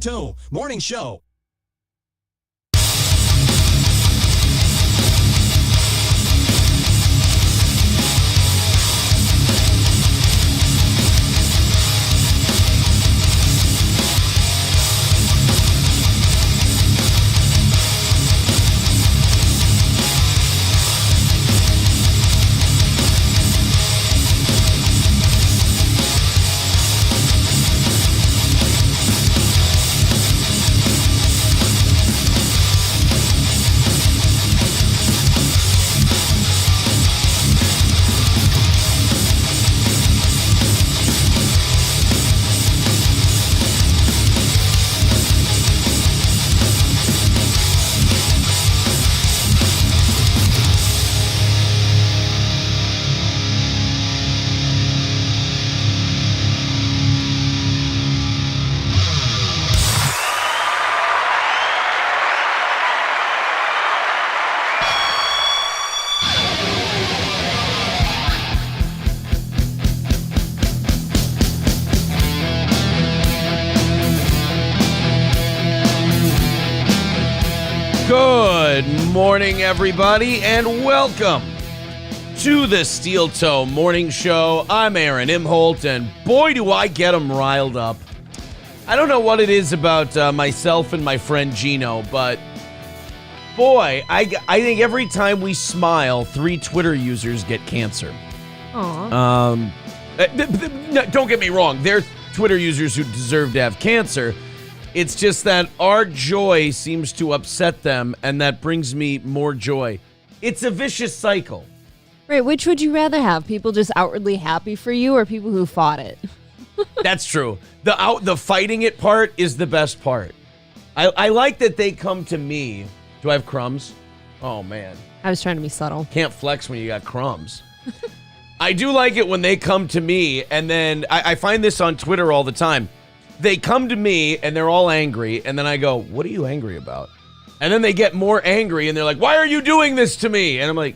Toe Morning Show. Good morning, everybody, and welcome to the Steel Toe Morning Show. I'm Aaron Imholt, and boy, do I get them riled up. I don't know what it is about myself and my friend Gino, but boy, I think every time we smile, 3 Twitter users get cancer. Aww. Don't get me wrong. They're Twitter users who deserve to have cancer. It's just that our joy seems to upset them, and that brings me more joy. It's a vicious cycle. Right, which would you rather have? People just outwardly happy for you or people who fought it? That's true. The fighting it part is the best part. I like that they come to me. Do I have crumbs? Oh, man. I was trying to be subtle. Can't flex when you got crumbs. I do like it when they come to me, and then I find this on Twitter all the time. They come to me, and they're all angry, and then I go, what are you angry about? And then they get more angry, and they're like, why are you doing this to me? And I'm like,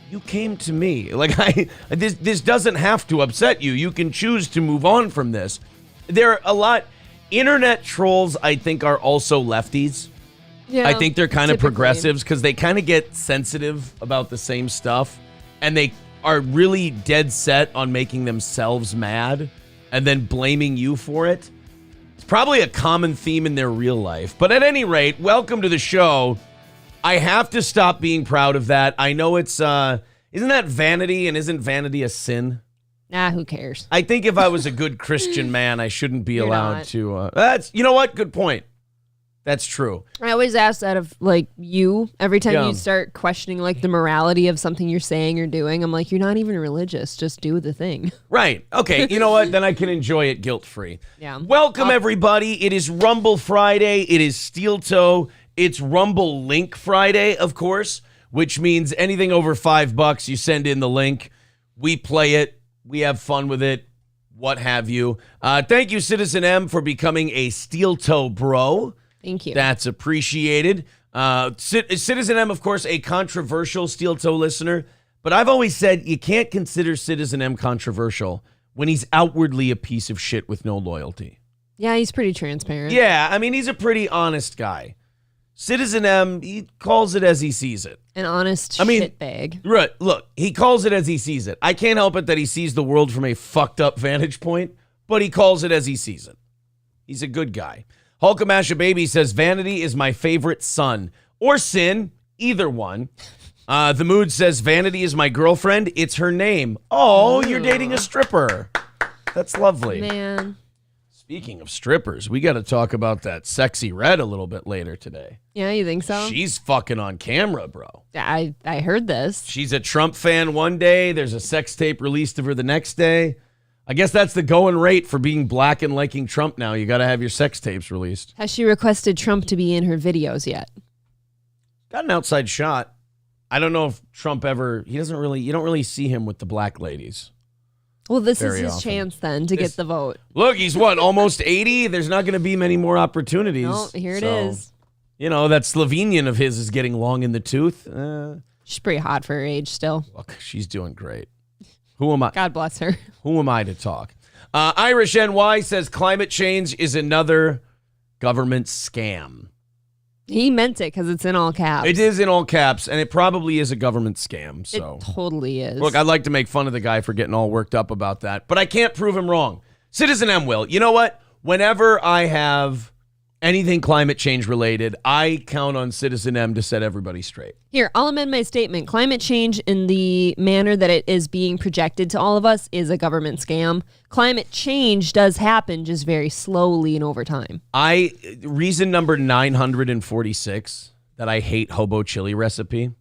you came to me. Like, this doesn't have to upset you. You can choose to move on from this. There are a lot. Internet trolls, I think, are also lefties. Yeah, I think they're kind of typically progressives because they kind of get sensitive about the same stuff, and they are really dead set on making themselves mad and then blaming you for it. It's probably a common theme in their real life. But at any rate, welcome to the show. I have to stop being proud of that. I know it's, isn't that vanity, and isn't vanity a sin? Nah, who cares? I think if I was a good Christian man, I shouldn't be You're allowed not. to, you know what? Good point. That's true. I always ask that of, like, you. Every time Yeah. you start questioning, like, the morality of something you're saying or doing, I'm like, you're not even religious. Just do the thing. Right. Okay. You know what? Then I can enjoy it guilt-free. Yeah. Welcome, everybody. It is Rumble Friday. It is Steel Toe. It's Rumble Link Friday, of course, which means anything over $5, you send in the link. We play it. We have fun with it. What have you. Thank you, Citizen M, for becoming a Steel Toe bro. Thank you. That's appreciated. Citizen M, of course, a controversial Steel Toe listener, but I've always said you can't consider Citizen M controversial when he's outwardly a piece of shit with no loyalty. Yeah, he's pretty transparent. Yeah, I mean, he's a pretty honest guy. Citizen M, he calls it as he sees it. An honest shitbag. Right, look, he calls it as he sees it. I can't help it that he sees the world from a fucked up vantage point, but he calls it as he sees it. He's a good guy. Hulkamasha Baby says, vanity is my favorite son. Or sin, either one. The Mood says, vanity is my girlfriend. It's her name. Oh, you're dating a stripper. That's lovely. Man. Speaking of strippers, we got to talk about that Sexy Red a little bit later today. Yeah, you think so? She's fucking on camera, bro. I heard this. She's a Trump fan one day. There's a sex tape released of her the next day. I guess that's the going rate for being black and liking Trump now. You got to have your sex tapes released. Has she requested Trump to be in her videos yet? Got an outside shot. I don't know if Trump ever, you don't really see him with the black ladies. Well, this is Very his often. chance then to get the vote. Look, he's what, almost 80? There's not going to be many more opportunities. No, here it is. You know, that Slovenian of his is getting long in the tooth. She's pretty hot for her age still. Look, she's doing great. Who am I? God bless her. Who am I to talk? Irish NY says climate change is another government scam. He meant it because it's in all caps. It is in all caps, and it probably is a government scam. So It totally is. look, I'd like to make fun of the guy for getting all worked up about that, but I can't prove him wrong. Citizen M will. You know what? Whenever I have anything climate change related, I count on Citizen M to set everybody straight. Here, I'll amend my statement. Climate change in the manner that it is being projected to all of us is a government scam. Climate change does happen, just very slowly and over time. Reason number 946 that I hate Hobo Chili Recipe.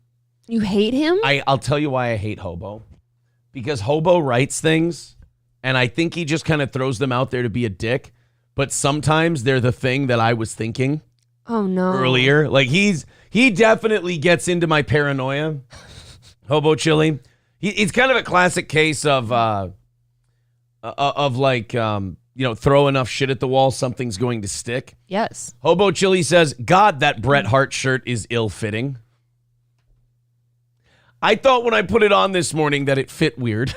You hate him? I'll tell you why I hate Hobo. Because Hobo writes things, and I think he just kind of throws them out there to be a dick. But sometimes they're the thing that I was thinking. Oh no! Earlier, like he definitely gets into my paranoia. Hobo Chili, he's kind of a classic case of like throw enough shit at the wall, something's going to stick. Yes. Hobo Chili says, "God, that Bret Hart shirt is ill-fitting." I thought when I put it on this morning that it fit weird.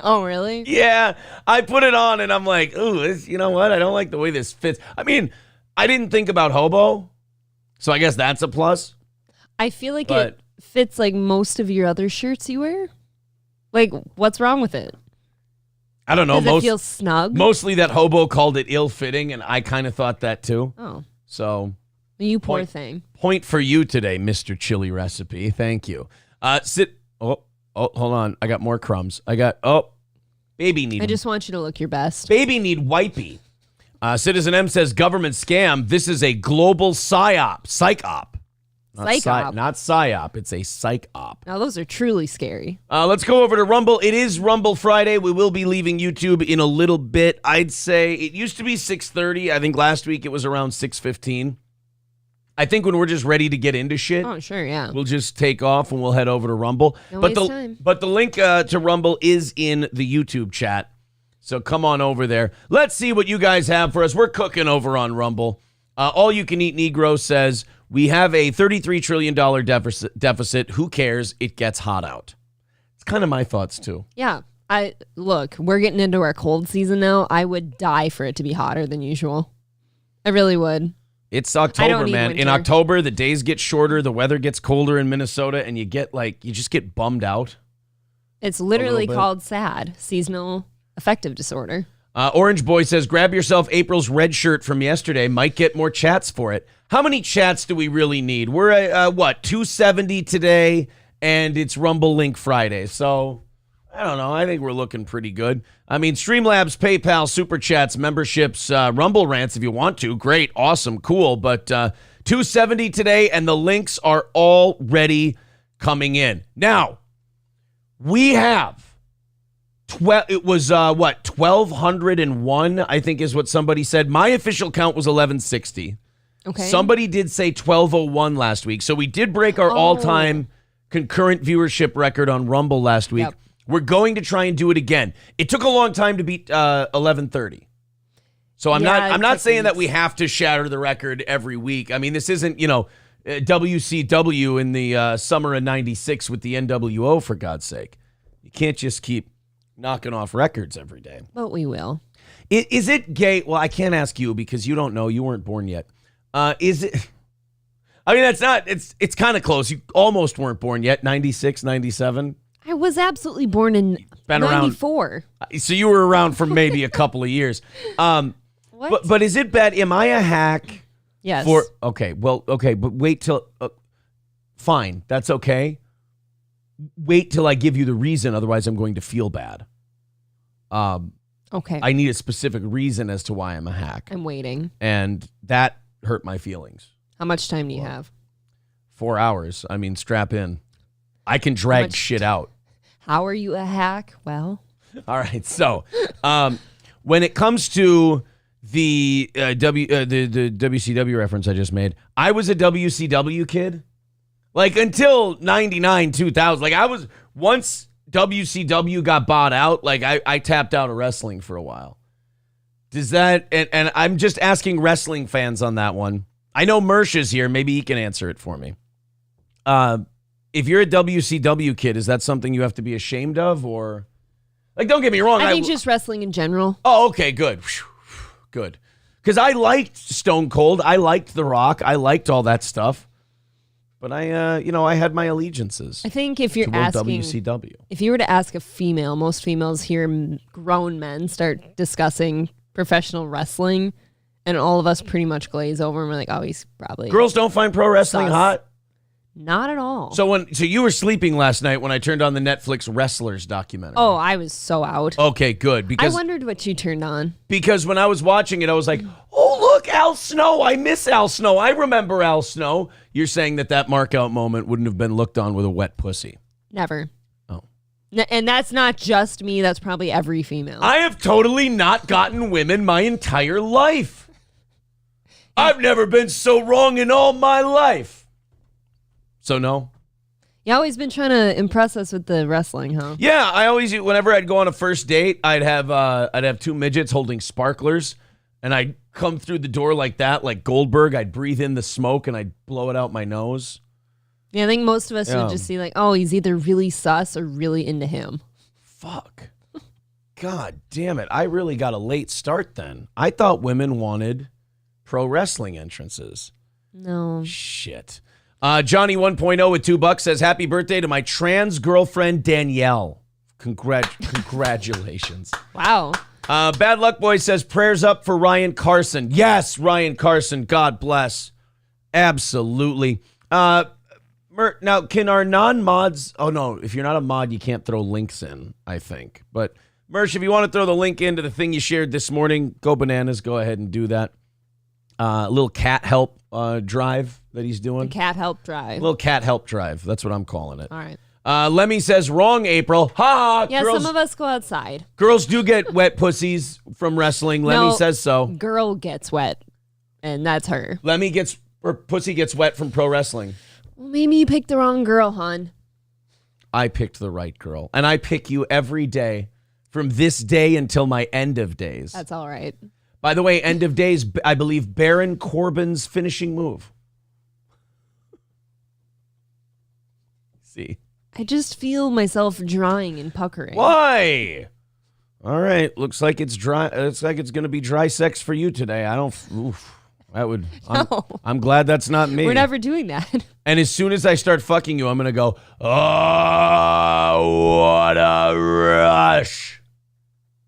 Oh, really? Yeah, I put it on and I'm like, ooh, you know what? I don't like the way this fits. I mean, I didn't think about Hobo, so I guess that's a plus. I feel like it fits like most of your other shirts you wear. Like, what's wrong with it? I don't know. Does it feel snug? Mostly that Hobo called it ill-fitting, and I kind of thought that too. Oh. So. You poor thing. Point for you today, Mr. Chili Recipe. Thank you. Oh, hold on. I got more crumbs. Baby need. I just want you to look your best. Baby need wipey. Citizen M says government scam. This is a global psyop. Psych op. Not psyop. It's a psych op. Now those are truly scary. Let's go over to Rumble. It is Rumble Friday. We will be leaving YouTube in a little bit. I'd say it used to be 6:30. I think last week it was around 6:15. I think when we're just ready to get into shit, oh sure, yeah, we'll just take off and we'll head over to Rumble. No but time. the link to Rumble is in the YouTube chat, so come on over there. Let's see what you guys have for us. We're cooking over on Rumble. All You Can Eat Negro says we have a $33 trillion deficit. Who cares? It gets hot out. It's kind of my thoughts too. Yeah, look, we're getting into our cold season now. I would die for it to be hotter than usual. I really would. It's October, man. winter. In October, the days get shorter, the weather gets colder in Minnesota, and you just get bummed out. It's literally called SAD, seasonal affective disorder. Orange Boy says, grab yourself April's red shirt from yesterday. Might get more chats for it. How many chats do we really need? We're at, 270 today, and it's Rumble Link Friday. So, I don't know. I think we're looking pretty good. I mean, Streamlabs, PayPal, Super Chats, memberships, Rumble Rants if you want to. Great, awesome, cool. But 270 today, and the links are already coming in. Now, we have, it was, 1,201, I think is what somebody said. My official count was 1,160. Okay. Somebody did say 1,201 last week. So we did break our all-time concurrent viewership record on Rumble last week. Yep. We're going to try and do it again. It took a long time to beat 1130. So I'm not saying that we have to shatter the record every week. I mean, this isn't, WCW in the summer of 96 with the NWO, for God's sake. You can't just keep knocking off records every day. But we will. Is it gay? Well, I can't ask you because you don't know. You weren't born yet. Is it? I mean, it's kind of close. You almost weren't born yet. 96, 97. I was absolutely born in 94. So you were around for maybe a couple of years. What? But is it bad? Am I a hack? Yes. Okay, but wait till. Fine, that's okay. Wait till I give you the reason. Otherwise, I'm going to feel bad. Okay. I need a specific reason as to why I'm a hack. I'm waiting. And that hurt my feelings. How much time do you have? 4 hours. I mean, strap in. I can drag shit out. How are you a hack? Well. All right. So, when it comes to the WCW reference I just made, I was a WCW kid. Like until 99, 2000. Like I was, once WCW got bought out, like I tapped out of wrestling for a while. Does that, and I'm just asking wrestling fans on that one. I know Mersh is here. Maybe he can answer it for me. If you're a WCW kid, is that something you have to be ashamed of, or like? Don't get me wrong. I think just wrestling in general. Oh, okay, good, good. Because I liked Stone Cold. I liked The Rock. I liked all that stuff. But I had my allegiances. I think if you're asking, WCW. if you were to ask a female, most females hear grown men start discussing professional wrestling, and all of us pretty much glaze over and we're like, oh, he's probably... Girls don't find pro wrestling hot? Not at all. So you were sleeping last night when I turned on the Netflix Wrestlers documentary. Oh, I was so out. Okay, good. Because I wondered what you turned on. Because when I was watching it, I was like, oh, look, Al Snow. I miss Al Snow. I remember Al Snow. You're saying that mark-out moment wouldn't have been looked on with a wet pussy. Never. Oh. And that's not just me. That's probably every female. I have totally not gotten women my entire life. I've never been so wrong in all my life. So no? You always been trying to impress us with the wrestling, huh? Yeah, I always, whenever I'd go on a first date, I'd have two midgets holding sparklers, and I'd come through the door like that, like Goldberg. I'd breathe in the smoke, and I'd blow it out my nose. Yeah, I think most of us would just see like, oh, he's either really sus or really into him. Fuck. God damn it. I really got a late start then. I thought women wanted pro wrestling entrances. No. Shit. Johnny 1.0 with $2 says, happy birthday to my trans girlfriend, Danielle. Congratulations. Wow. Bad Luck Boy says, prayers up for Ryan Carson. Yes, Ryan Carson. God bless. Absolutely. Now, can our non-mods... Oh, no. If you're not a mod, you can't throw links in, I think. But, Mersh, if you want to throw the link into the thing you shared this morning, go bananas. Go ahead and do that. A little cat help drive that he's doing. The cat help drive. A little cat help drive. That's what I'm calling it. All right. Lemmy says, wrong, April. Ha! Yeah, girls, some of us go outside. Girls do get wet pussies from wrestling. Lemmy says so. Girl gets wet, and that's her. Pussy gets wet from pro wrestling. Well, maybe you picked the wrong girl, hon. I picked the right girl. And I pick you every day from this day until my end of days. That's all right. By the way, end of days, I believe Baron Corbin's finishing move. See? I just feel myself drying and puckering. Why? All right. Looks like it's dry. Looks like it's going to be dry sex for you today. I'm glad that's not me. We're never doing that. And as soon as I start fucking you, I'm going to go, oh, what a rush.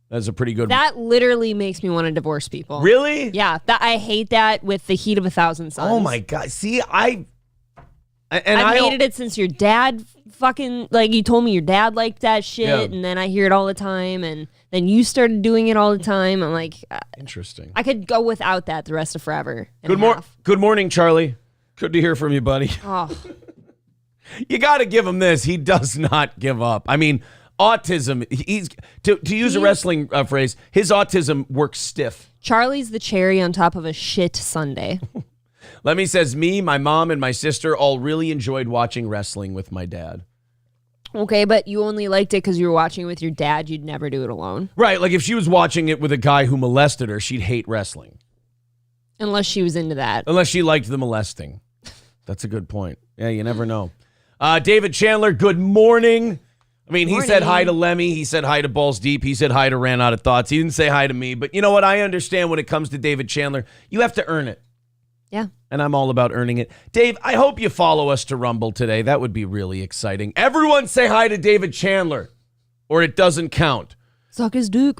That's a pretty good one. That literally makes me want to divorce people. Really? Yeah. I hate that with the heat of 1,000 suns. Oh, my God. See, I've hated it since your dad fucking, like, you told me your dad liked that shit, and then I hear it all the time, and then you started doing it all the time. I'm like... Interesting. I could go without that the rest of forever. Good morning, Charlie. Good to hear from you, buddy. Oh. You got to give him this. He does not give up. I mean... Autism, to use a wrestling phrase, his autism works stiff. Charlie's the cherry on top of a shit sundae. Lemmy says, me, my mom, and my sister all really enjoyed watching wrestling with my dad. Okay, but you only liked it because you were watching it with your dad. You'd never do it alone. Right, like if she was watching it with a guy who molested her, she'd hate wrestling. Unless she was into that. Unless she liked the molesting. That's a good point. Yeah, you never know. David Chandler, good morning. I mean, he said hi to Lemmy. He said hi to Balls Deep. He said hi to Ran Out of Thoughts. He didn't say hi to me. But you know what? I understand when it comes to David Chandler. You have to earn it. Yeah. And I'm all about earning it. Dave, I hope you follow us to Rumble today. That would be really exciting. Everyone say hi to David Chandler, or it doesn't count. Suck his dick.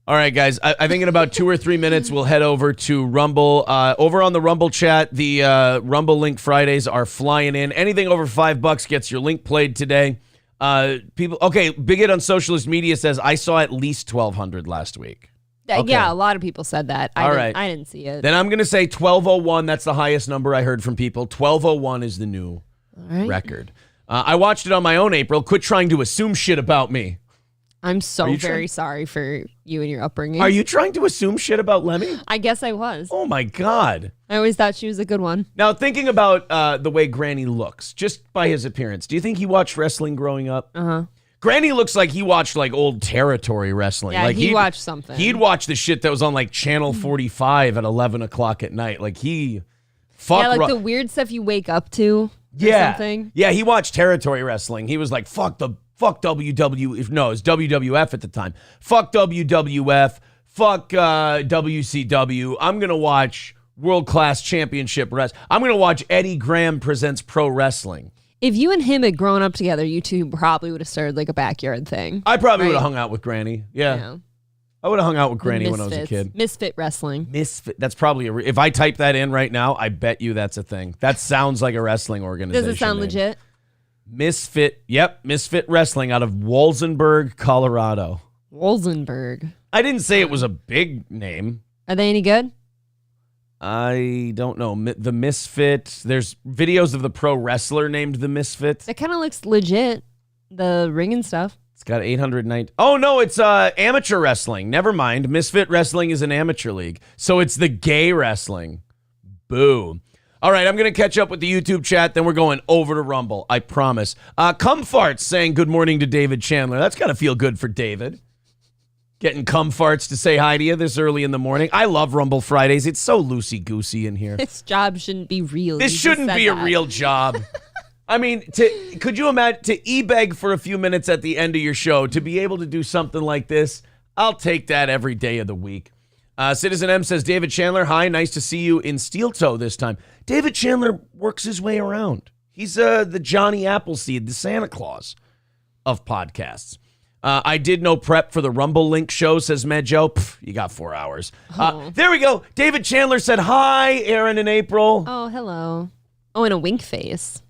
All right, guys. I think in about 2 or 3 minutes, we'll head over to Rumble. Over on the Rumble chat, the Rumble Link Fridays are flying in. Anything over $5 gets your link played today. Big It on Socialist Media says, I saw at least 1,200 last week. Okay. Yeah, a lot of people said that. I didn't see it. Then I'm going to say 1,201. That's the highest number I heard from people. 1,201 is the new record. I watched it on my own, April. Quit trying to assume shit about me. I'm so very sorry for you and your upbringing. Are you trying to assume shit about Lemmy? I guess I was. Oh, my God. I always thought she was a good one. Now, thinking about the way Granny looks, just by his appearance, do you think he watched wrestling growing up? Uh-huh. Granny looks like he watched, like, old territory wrestling. Yeah, like he watched something. He'd watch the shit that was on, like, Channel 45 at 11 o'clock at night. Like, he... the weird stuff you wake up to or something. Yeah, he watched territory wrestling. He was like, fuck WWF. No, it was WWF at the time. Fuck WWF. fuck WCW. I'm going to watch World Class Championship Wrestling. I'm going to watch Eddie Graham Presents Pro Wrestling. If you and him had grown up together, you two probably would have started like a backyard thing. I probably would have hung out with Granny. Yeah. Yeah. I would have hung out with Granny when I was a kid. Misfit wrestling. Misfit. That's probably if I type that in right now, I bet you that's a thing. That sounds like a wrestling organization. Does it sound name. legit? Misfit. Yep. Misfit Wrestling out of Walsenburg, Colorado. Wolzenberg. I didn't say it was a big name. Are they any good? I don't know. The Misfit. There's videos of the pro wrestler named The Misfit. That kind of looks legit. The ring and stuff. It's got 890. Oh, no, it's amateur wrestling. Never mind. Misfit Wrestling is an amateur league. So it's the gay wrestling. Boo. All right, I'm going to catch up with the YouTube chat. Then we're going over to Rumble. I promise. Cum Farts saying good morning to David Chandler. That's got to feel good for David. Getting cum farts to say hi to you this early in the morning. I love Rumble Fridays. It's so loosey-goosey in here. This job shouldn't be real. This shouldn't be a real job. I mean, could you imagine to e-beg for a few minutes at the end of your show to be able to do something like this? I'll take that every day of the week. Citizen M says, David Chandler, hi, nice to see you in Steel Toe this time. David Chandler works his way around. He's the Johnny Appleseed, the Santa Claus of podcasts. I did no prep for the Rumble Link show, says Medjo. Pff, you got 4 hours. There we go. David Chandler said, hi, Aaron and April. Oh, hello. Oh, and a wink face.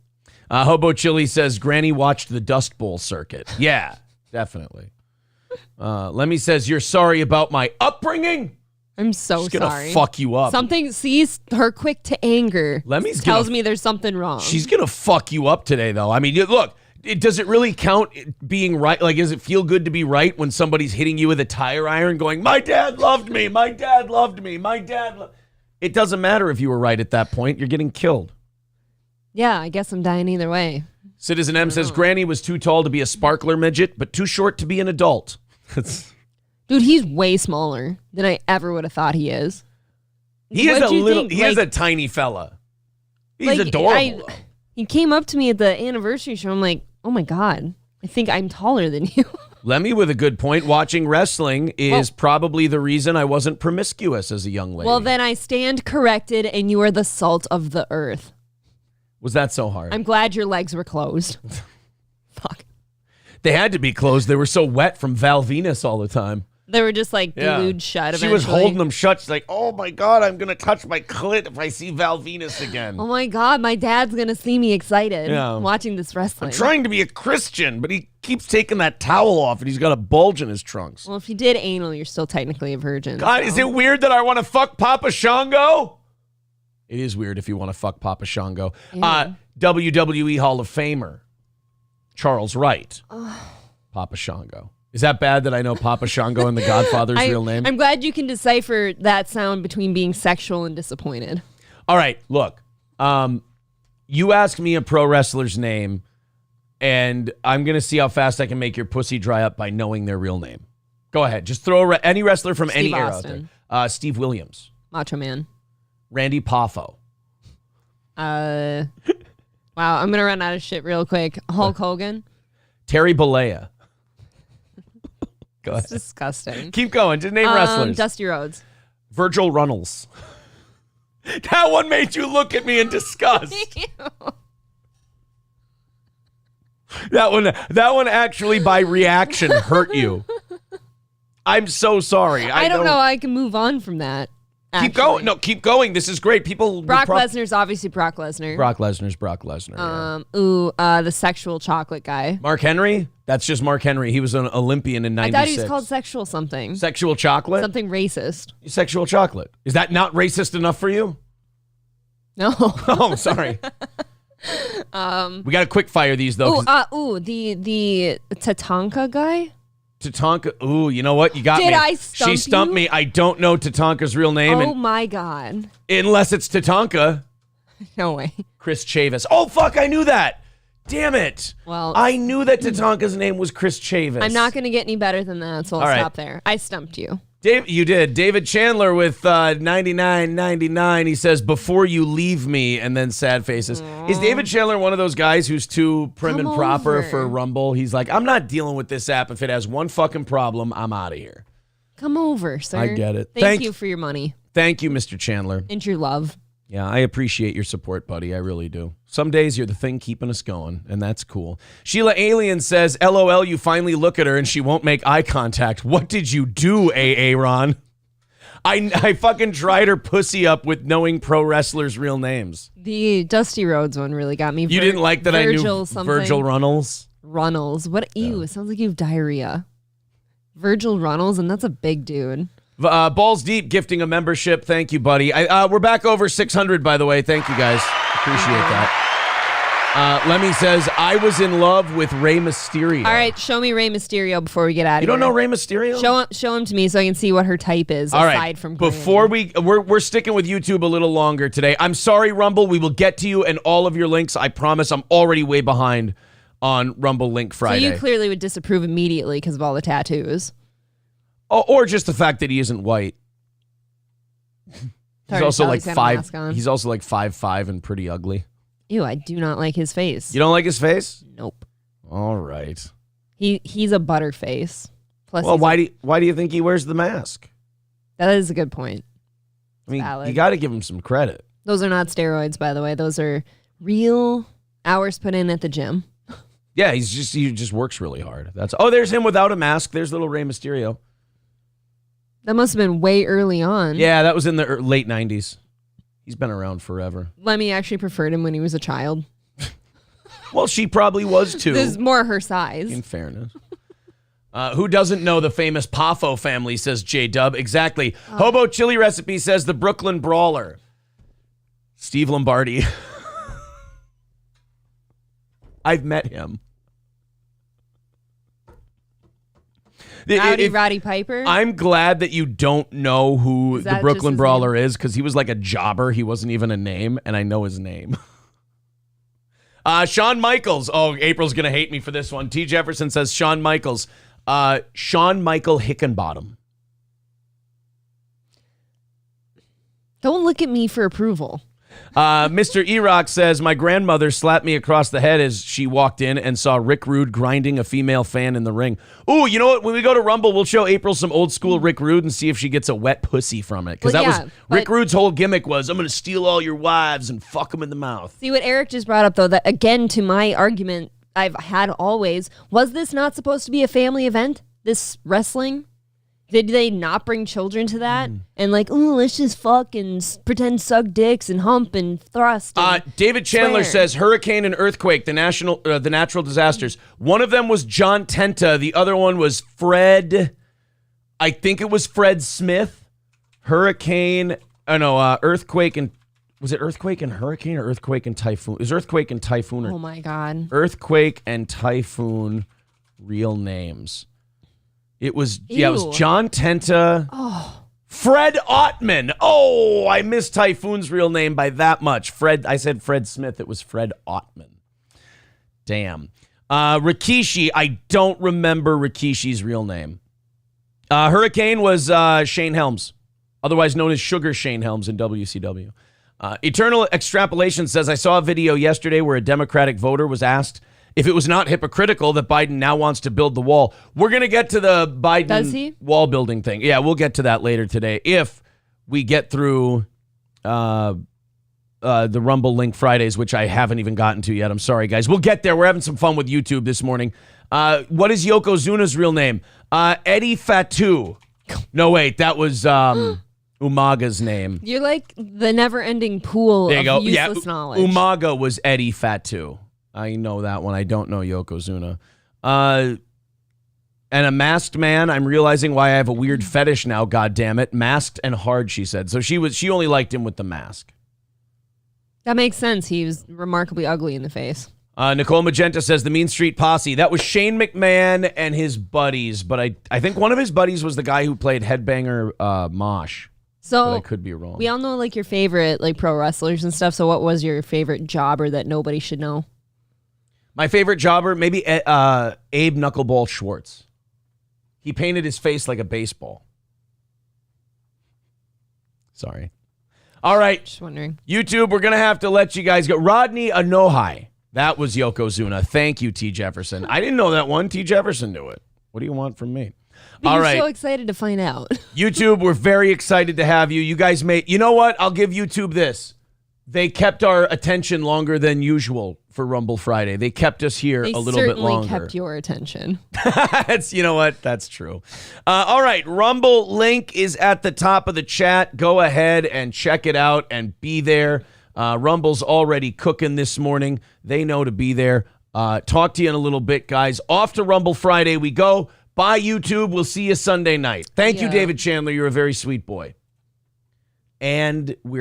Hobo Chili says, Granny watched the Dust Bowl circuit. Yeah, definitely. Lemmy says, you're sorry about my upbringing? I'm so She's gonna sorry. fuck you up. Something sees her quick to anger. Lemmy's tells me there's something wrong. She's going to fuck you up today, though. I mean, look. Does it really count being right? Like, does it feel good to be right when somebody's hitting you with a tire iron going, my dad loved me, my dad loved me, my dad It doesn't matter if you were right at that point. You're getting killed. Yeah, I guess I'm dying either way. Citizen M says, Granny was too tall to be a sparkler midget, but too short to be an adult. Dude, he's way smaller than I ever would have thought he is. He is a tiny fella. He's adorable. He came up to me at the anniversary show. I'm like, oh my God, I think I'm taller than you. Lemmy with a good point. Watching wrestling is probably the reason I wasn't promiscuous as a young lady. Well, then I stand corrected, and you are the salt of the earth. Was that so hard? I'm glad your legs were closed. Fuck. They had to be closed. They were so wet from Val Venus all the time. They were just like glued shut eventually. She was holding them shut. She's like, oh my God, I'm going to touch my clit if I see Val Venus again. Oh my God, my dad's going to see me excited watching this wrestling. I'm trying to be a Christian, but he keeps taking that towel off and he's got a bulge in his trunks. Well, if you did anal, you're still technically a virgin. God, is it weird that I want to fuck Papa Shango? It is weird if you want to fuck Papa Shango. WWE Hall of Famer, Charles Wright. Papa Shango. Is that bad that I know Papa Shango and the Godfather's real name? I'm glad you can decipher that sound between being sexual and disappointed. All right, look. You ask me a pro wrestler's name, and I'm going to see how fast I can make your pussy dry up by knowing their real name. Go ahead. Just throw any wrestler from any era out there. Steve Williams. Macho Man. Randy Poffo. Wow, I'm going to run out of shit real quick. Hulk Hogan. Terry Bollea. Go ahead. It's disgusting. Keep going. Just name wrestlers. Dusty Rhodes. Virgil Runnels. That one made you look at me in disgust. That one actually by reaction hurt you. I'm so sorry. I don't know how I can move on from that. Keep going. No, keep going. This is great. People. Brock Lesnar's obviously Brock Lesnar. Brock Lesnar. The sexual chocolate guy. Mark Henry? That's just Mark Henry. He was an Olympian in 96. I thought he was called sexual something. Sexual chocolate? Something racist. Sexual chocolate. Is that not racist enough for you? No. Oh, sorry. We got to quick fire these though. The Tatanka guy? Tatanka. Ooh, you know what? You got me. Did I stump She stumped me. I don't know Tatanka's real name. Oh my God. Unless it's Tatanka. No way. Chris Chavis. Oh, fuck. I knew that. Damn it. Well, I knew that Tatanka's name was Chris Chavis. I'm not going to get any better than that, so I'll stop there. I stumped you. You did. David Chandler with 99.99. He says, before you leave me, and then sad faces. Aww. Is David Chandler one of those guys who's too prim and proper for Rumble? He's like, I'm not dealing with this app. If it has one fucking problem, I'm out of here. Come over, sir. I get it. Thank you for your money Thank you, Mr. Chandler. and your love. Yeah, I appreciate your support, buddy. I really do. Some days you're the thing keeping us going, and that's cool. Sheila Alien says, LOL, you finally look at her and she won't make eye contact. What did you do, Aaron? I fucking tried her pussy up with knowing pro wrestlers' real names. The Dusty Rhodes one really got me. You didn't like that Virgil I knew something. Virgil Runnels? Runnels. What? Ew, it sounds like you have diarrhea. Virgil Runnels, and that's a big dude. Balls Deep gifting a membership. Thank you, buddy. We're back over 600, by the way. Thank you, guys. Appreciate that. Lemmy says, I was in love with Rey Mysterio. All right, show me Rey Mysterio before we get out of here. You don't know Rey Mysterio? Show him to me so I can see what her type is, All aside right. from Before Granny. we're sticking with YouTube a little longer today. I'm sorry, Rumble. We will get to you and all of your links. I promise. I'm already way behind on Rumble Link Friday. So you clearly would disapprove immediately because of all the tattoos. Or just the fact that he isn't white. He's also like 5. He's also like 5'5" and pretty ugly. Ew, I do not like his face. You don't like his face? Nope. All right. He's a butterface. Plus, Well, why do you think he wears the mask? that is a good point. I mean, Valid. you got to give him some credit. Those are not steroids, by the way. Those are real hours put in at the gym. Yeah, he just works really hard. There's him without a mask. There's little Rey Mysterio. That must have been way early on. Yeah, that was in the late 90s. He's been around forever. Lemmy actually preferred him when he was a child. Well, she probably was too. This is more her size. In fairness. Who doesn't know the famous Poffo family, says J-Dub. Exactly. Hobo Chili Recipe says the Brooklyn Brawler. Steve Lombardi. I've met him. Roddy Piper? I'm glad that you don't know who Is the that Brooklyn just his Brawler is, because he was like a jobber. He wasn't even a name, and I know his name. Shawn Michaels. Oh, April's going to hate me for this one. T. Jefferson says Shawn Michaels. Shawn Michael Hickenbottom. Don't look at me for approval. Mr. E-Rock says, my grandmother slapped me across the head as she walked in and saw Rick Rude grinding a female fan in the ring. Ooh, you know what? When we go to Rumble, we'll show April some old school Rick Rude and see if she gets a wet pussy from it. Because Rick Rude's whole gimmick was, I'm going to steal all your wives and fuck them in the mouth. See what Eric just brought up, though, that again, to my argument I've had always, was this not supposed to be a family event? This wrestling? Did they not bring children to that? And like, ooh, let's just fuck and pretend suck dicks and hump and thrust. And David Chandler swear. says hurricane and earthquake, the natural disasters. One of them was John Tenta. The other one was Fred. I think it was Fred Smith. Hurricane. Earthquake and was it earthquake and hurricane or earthquake and typhoon? It was earthquake and typhoon. Oh my God. Earthquake and typhoon, real names. It was John Tenta. Oh. Fred Ottman. Oh, I missed Typhoon's real name by that much. I said Fred Smith. It was Fred Ottman. Damn. Rikishi. I don't remember Rikishi's real name. Hurricane was Shane Helms, otherwise known as Sugar Shane Helms in WCW. Eternal Extrapolation says, I saw a video yesterday where a Democratic voter was asked if it was not hypocritical that Biden now wants to build the wall. We're going to get to the Biden wall building thing. Yeah, we'll get to that later today if we get through the Rumble Link Fridays, which I haven't even gotten to yet. I'm sorry, guys. We'll get there. We're having some fun with YouTube this morning. What is Yokozuna's real name? Eddie Fatu. No, wait. That was Umaga's name. You're like the never-ending pool of useless knowledge. Umaga was Eddie Fatu. I know that one. I don't know Yokozuna. And a masked man. I'm realizing why I have a weird fetish now. God damn it. Masked and hard, she said. So she only liked him with the mask. That makes sense. He was remarkably ugly in the face. Nicole Magenta says the Mean Street Posse. That was Shane McMahon and his buddies. But I think one of his buddies was the guy who played Headbanger Mosh. So but I could be wrong. We all know like your favorite like pro wrestlers and stuff. So what was your favorite jobber that nobody should know? My favorite jobber, maybe Abe Knuckleball Schwartz. He painted his face like a baseball. Sorry. All right. Just wondering. YouTube, we're going to have to let you guys go. Rodney Anohai. That was Yokozuna. Thank you, T. Jefferson. I didn't know that one. T. Jefferson knew it. What do you want from me? But All you're right. so excited to find out. YouTube, we're very excited to have you. You guys you know what? I'll give YouTube this. They kept our attention longer than usual for Rumble Friday. They kept us here They a little bit longer. certainly kept your attention. You know what? That's true. All right. Rumble link is at the top of the chat. Go ahead and check it out and be there. Rumble's already cooking this morning. They know to be there. Talk to you in a little bit, guys. Off to Rumble Friday we go. Bye, YouTube. We'll see you Sunday night. Thank you, David Chandler. You're a very sweet boy. And we're